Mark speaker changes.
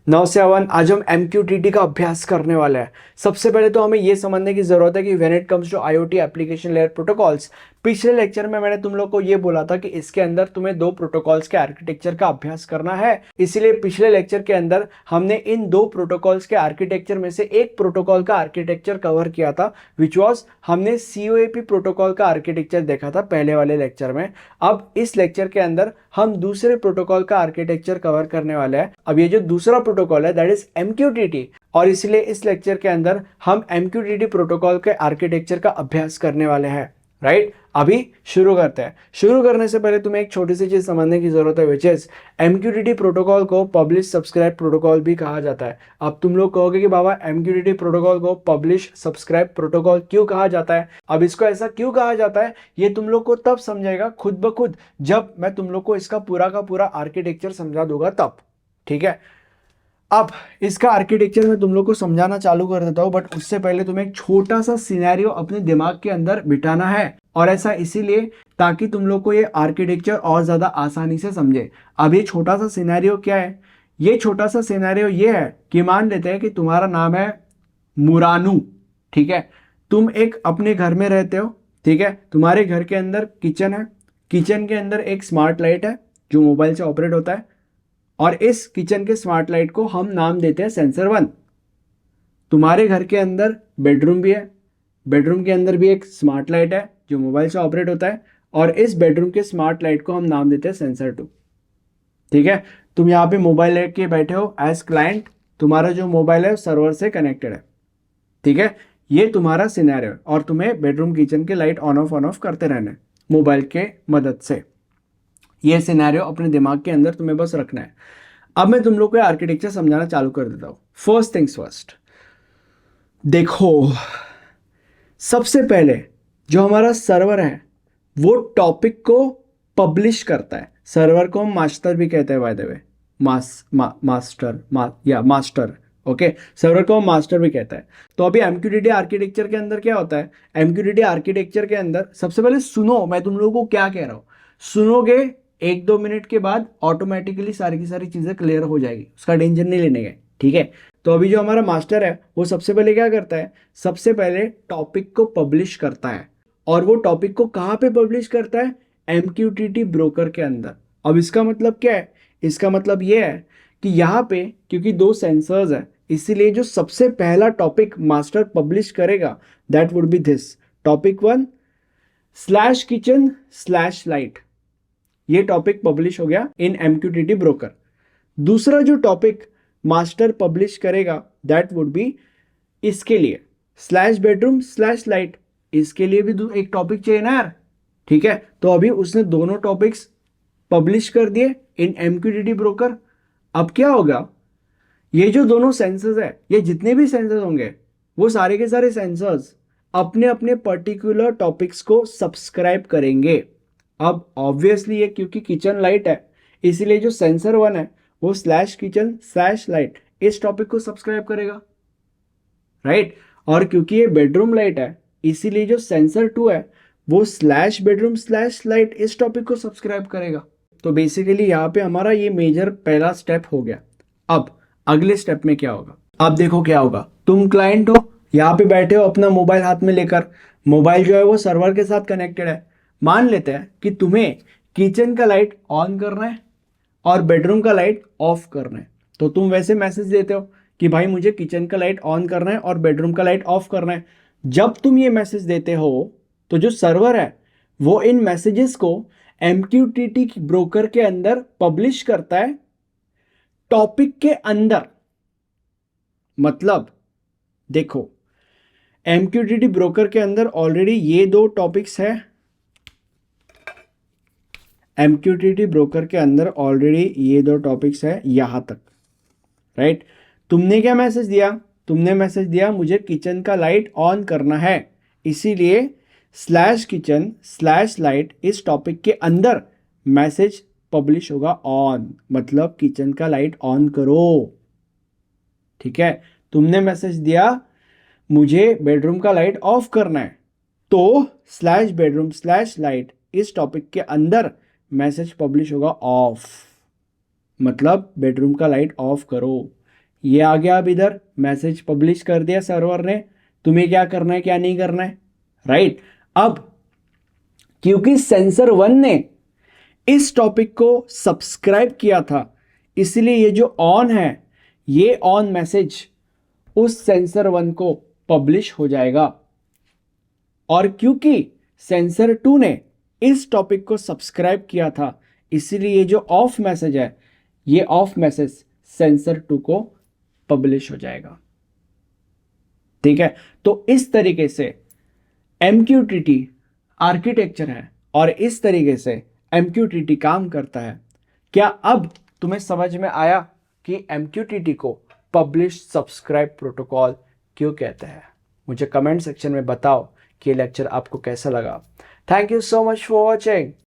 Speaker 1: 9 से 1 आज हम MQTT का अभ्यास करने वाले हैं। सबसे पहले तो हमें यह समझने की जरूरत है कि when it comes to IoT application layer protocols, पिछले लेक्चर में मैंने तुम लोग को यह बोला था कि इसके अंदर तुम्हें दो प्रोटोकॉल्स के आर्किटेक्चर का अभ्यास करना है। इसीलिए पिछले लेक्चर के अंदर हमने इन दो प्रोटोकॉल्स के आर्किटेक्चर में से एक प्रोटोकॉल का आर्किटेक्चर कवर किया था, विच वॉज हमने COAP प्रोटोकॉल का आर्किटेक्चर देखा था पहले वाले लेक्चर में। अब इस लेक्चर के अंदर हम दूसरे प्रोटोकॉल का आर्किटेक्चर कवर करने वाले हैं। अब ये जो दूसरा प्रोटोकॉल है दैट इज MQTT, और इसलिए इस लेक्चर के अंदर हम MQTT प्रोटोकॉल के आर्किटेक्चर का अभ्यास करने वाले हैं। राइट, अभी शुरू करते हैं। शुरू करने से पहले तुम्हें एक छोटी सी चीज समझने की जरूरत है, विच इज MQTT प्रोटोकॉल को पब्लिश सब्सक्राइब प्रोटोकॉल भी कहा जाता है। अब तुम लोग कहोगे कि बाबा MQTT प्रोटोकॉल को पब्लिश सब्सक्राइब प्रोटोकॉल क्यों कहा जाता है, अब इसको ऐसा क्यों कहा जाता है, ये तुम लोग को तब समझाएगा खुद ब खुद जब मैं तुम लोग को इसका पूरा का पूरा आर्किटेक्चर समझा दूंगा तब। ठीक है, अब इसका आर्किटेक्चर मैं तुम लोग को समझाना चालू कर देता हूं, बट उससे पहले तुम्हें एक छोटा सा सिनेरियो अपने दिमाग के अंदर बिठाना है, और ऐसा इसीलिए ताकि तुम लोग को ये आर्किटेक्चर और ज्यादा आसानी से समझे। अब ये छोटा सा सिनेरियो क्या है? ये छोटा सा सिनेरियो ये है कि मान लेते हैं कि तुम्हारा नाम है मुरानू। ठीक है, तुम एक अपने घर में रहते हो। ठीक है, तुम्हारे घर के अंदर किचन है, किचन के अंदर एक स्मार्ट लाइट है जो मोबाइल से ऑपरेट होता है, और इस किचन के स्मार्ट लाइट को हम नाम देते हैं सेंसर 1। तुम्हारे घर के अंदर बेडरूम भी है, बेडरूम के अंदर भी एक स्मार्ट लाइट है जो मोबाइल से ऑपरेट होता है, और इस बेडरूम के स्मार्ट लाइट को हम नाम देते हैं सेंसर 2। ठीक है, तुम यहाँ पे मोबाइल लेके बैठे हो एज क्लाइंट, तुम्हारा जो मोबाइल है सर्वर से कनेक्टेड है। ठीक है, ये तुम्हारा सिनेरियो है, और तुम्हें बेडरूम किचन के लाइट ऑन ऑफ करते रहना है मोबाइल के मदद से। ये सिनेरियो अपने दिमाग के अंदर तुम्हें बस रखना है। अब मैं तुम लोग को आर्किटेक्चर समझाना चालू कर देता हूं। फर्स्ट थिंग्स फर्स्ट, देखो सबसे पहले जो हमारा सर्वर है वो टॉपिक को पब्लिश करता है। सर्वर को हम मास्टर भी कहते हैं by the way, master. Okay, server को हम मास्टर भी कहता है। तो अभी MQTT आर्किटेक्चर के अंदर क्या होता है? MQTT आर्किटेक्चर के अंदर सबसे पहले सुनो मैं तुम लोगों को क्या कह रहा हूं। सुनोगे 1-2 मिनट के बाद ऑटोमेटिकली सारी की सारी चीजें क्लियर हो जाएगी, उसका टेंशन नहीं लेने का। ठीक है, तो अभी जो हमारा मास्टर है वो सबसे पहले क्या करता है? सबसे पहले टॉपिक को पब्लिश करता है, और वो टॉपिक को कहां पे पब्लिश करता है? MQTT ब्रोकर के अंदर। अब इसका मतलब क्या है? इसका मतलब ये है कि यहाँ पे क्योंकि दो सेंसर्स है, इसीलिए जो सबसे पहला टॉपिक मास्टर पब्लिश करेगा that would be this topic 1/kitchen/light। ये टॉपिक पब्लिश हो गया इन MQTT ब्रोकर। दूसरा जो टॉपिक मास्टर पब्लिश करेगा दैट वुड बी इसके लिए /bedroom/light। इसके लिए भी एक टॉपिक चाहिए ना यार। ठीक है, तो अभी उसने दोनों टॉपिक्स पब्लिश कर दिए इन MQTT ब्रोकर। अब क्या होगा? ये जो दोनों सेंसर्स है, ये जितने भी सेंसर्स होंगे वो सारे के सारे सेंसर्स अपने अपने पर्टिकुलर टॉपिक्स को सब्सक्राइब करेंगे। अब ऑब्वियसली ये क्योंकि किचन लाइट है, इसीलिए जो सेंसर 1 है वो /kitchen/light इस टॉपिक को सब्सक्राइब करेगा। राइट, और क्योंकि ये बेडरूम लाइट है, इसीलिए जो सेंसर 2 है वो /bedroom/light इस टॉपिक को सब्सक्राइब करेगा। तो बेसिकली यहाँ पे हमारा ये मेजर पहला स्टेप हो गया। अब अगले स्टेप में क्या होगा? अब देखो क्या होगा। तुम क्लाइंट हो, यहाँ पे बैठे हो अपना मोबाइल हाथ में लेकर, मोबाइल जो है वो सर्वर के साथ कनेक्टेड है। मान लेते हैं कि तुम्हें किचन का लाइट ऑन करना है और बेडरूम का लाइट ऑफ करना है, तो तुम वैसे मैसेज देते हो कि भाई मुझे किचन का लाइट ऑन करना है और बेडरूम का लाइट ऑफ करना है। जब तुम ये मैसेज देते हो तो जो सर्वर है वो इन मैसेजेस को MQTT ब्रोकर के अंदर पब्लिश करता है टॉपिक के अंदर। मतलब देखो, MQTT ब्रोकर के अंदर ऑलरेडी ये दो टॉपिक्स है, MQTT ब्रोकर के अंदर ऑलरेडी ये दो टॉपिक्स है यहां तक। राइट, तुमने क्या मैसेज दिया? तुमने मैसेज दिया मुझे किचन का लाइट ऑन करना है, इसीलिए /kitchen/light इस टॉपिक के अंदर मैसेज पब्लिश होगा ऑन, मतलब किचन का लाइट ऑन करो। ठीक है, तुमने मैसेज दिया मुझे बेडरूम का लाइट ऑफ करना है, तो /bedroom/light इस टॉपिक के अंदर मैसेज पब्लिश होगा ऑफ, मतलब बेडरूम का लाइट ऑफ करो। ये आ गया, अब इधर मैसेज पब्लिश कर दिया सर्वर ने, तुम्हें क्या करना है क्या नहीं करना है, राइट। अब क्योंकि सेंसर 1 ने इस टॉपिक को सब्सक्राइब किया था, इसलिए ये जो ऑन है, ये ऑन मैसेज उस सेंसर 1 को पब्लिश हो जाएगा। और क्योंकि सेंसर 2 ने इस टॉपिक को सब्सक्राइब किया था, इसलिए ये जो ऑफ मैसेज है, ये ऑफ मैसेज सेंसर 2 को पब्लिश हो जाएगा। ठीक है, तो इस तरीके से MQTT आर्किटेक्चर है और इस तरीके से MQTT काम करता है। क्या अब तुम्हें समझ में आया कि MQTT को पब्लिश सब्सक्राइब प्रोटोकॉल क्यों कहते हैं? मुझे कमेंट सेक्शन में बताओ कि ये लेक्चर आपको कैसा लगा। Thank you so much for watching.